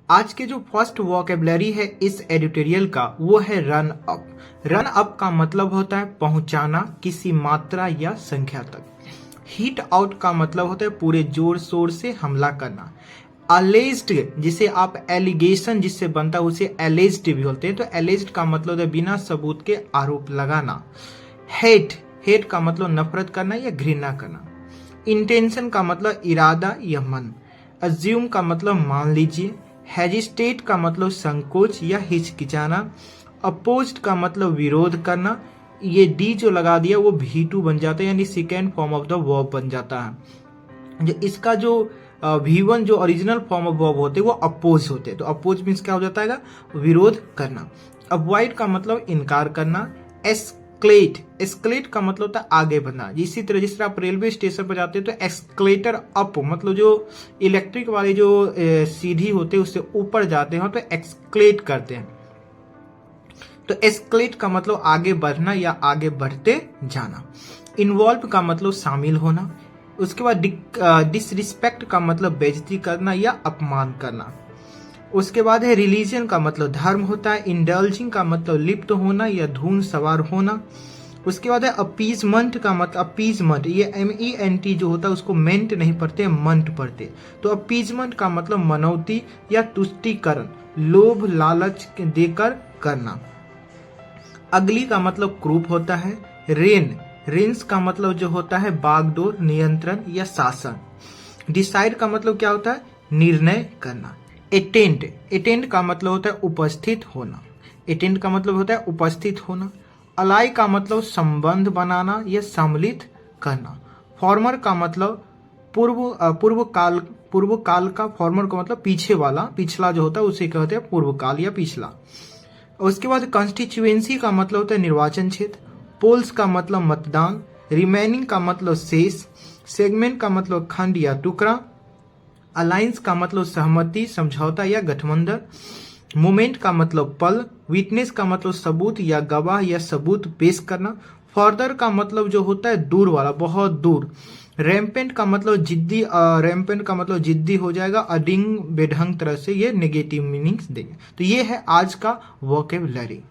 आज के जो फर्स्ट वोकेबलरी है इस एडिटोरियल का वो है रन अप। रन अप का मतलब होता है पहुंचाना किसी मात्रा या संख्या तक। हिट आउट का मतलब होता है पूरे जोर शोर से हमला करना। अलेज्ड जिसे आप एलिगेशन जिससे बनता है उसे एलेज्ड भी बोलते हैं। तो एलेज्ड का मतलब है बिना सबूत के आरोप लगाना। हेट का मतलब नफरत करना या घृणा करना। इंटेंशन का मतलब इरादा या मन। अज्यूम का मतलब मान लीजिए। हेजिस्टेट का मतलब संकोच या हिचकिचाना। अपोज्ड का मतलब विरोध करना। ये डी जो लगा दिया वो V2 बन जाता है, यानी second form of the verb बन जाता है। जो इसका जो V1 जो ओरिजिनल फॉर्म ऑफ वर्ब होते हैं वो अपोज होते हैं। तो अपोज मीन्स क्या हो जाता है, विरोध करना। अवॉइड का मतलब इनकार करना। एस्केलेट का मतलब होता है आगे बढ़ना। इसी तरह जिस तरह आप रेलवे स्टेशन पर जाते हैं तो एस्केलेटर अप मतलब जो इलेक्ट्रिक वाली जो सीढ़ी होते हैं उससे ऊपर जाते हैं तो एस्केलेट करते हैं। तो एस्केलेट का मतलब आगे बढ़ना या आगे बढ़ते जाना। इन्वॉल्व का मतलब शामिल होना। उसके बाद डिसरिस्पेक्ट का मतलब बेइज्जती करना या अपमान करना। उसके बाद है रिलीजन का मतलब धर्म होता है। इंडल्जिंग का मतलब लिप्त होना या धुन सवार होना। उसके बाद है अपीजमेंट का मतलब अपीजमेंट, ये MENT जो होता है उसको मेंट नहीं पढ़ते, मंट पढ़ते। तो अपीजमेंट का मतलब मनौती या तुष्टिकरण, लोभ लालच देकर करना। अगली का मतलब क्रूप होता है। रेंस का मतलब जो होता है बागडोर, नियंत्रण या शासन। डिसाइड का मतलब क्या होता है, निर्णय करना। अटेंड का मतलब होता है उपस्थित होना। अटेंड का मतलब होता है उपस्थित होना। अलाई का मतलब संबंध बनाना या सम्मिलित करना। फॉर्मर का मतलब पूर्व काल का। फॉर्मर का मतलब पीछे वाला, पिछला जो होता है उसे कहते हैं पूर्व काल या पिछला। उसके बाद कंस्टिट्यूएंसी का मतलब होता है निर्वाचन क्षेत्र। पोल्स का मतलब मतदान। रिमेनिंग का मतलब शेष। सेगमेंट का मतलब खंड या टुकड़ा। अलायंस का मतलब सहमति, समझौता या गठबंधन। मोमेंट का मतलब पल। विटनेस का मतलब सबूत या गवाह या सबूत पेश करना। फर्दर का मतलब जो होता है दूर वाला, बहुत दूर। रैम्पेंट का मतलब जिद्दी, रैम्पेंट का मतलब जिद्दी हो जाएगा। अडिंग बेढंग तरह से, ये नेगेटिव मीनिंग्स देंगे। तो ये है आज का वोकेबलरी।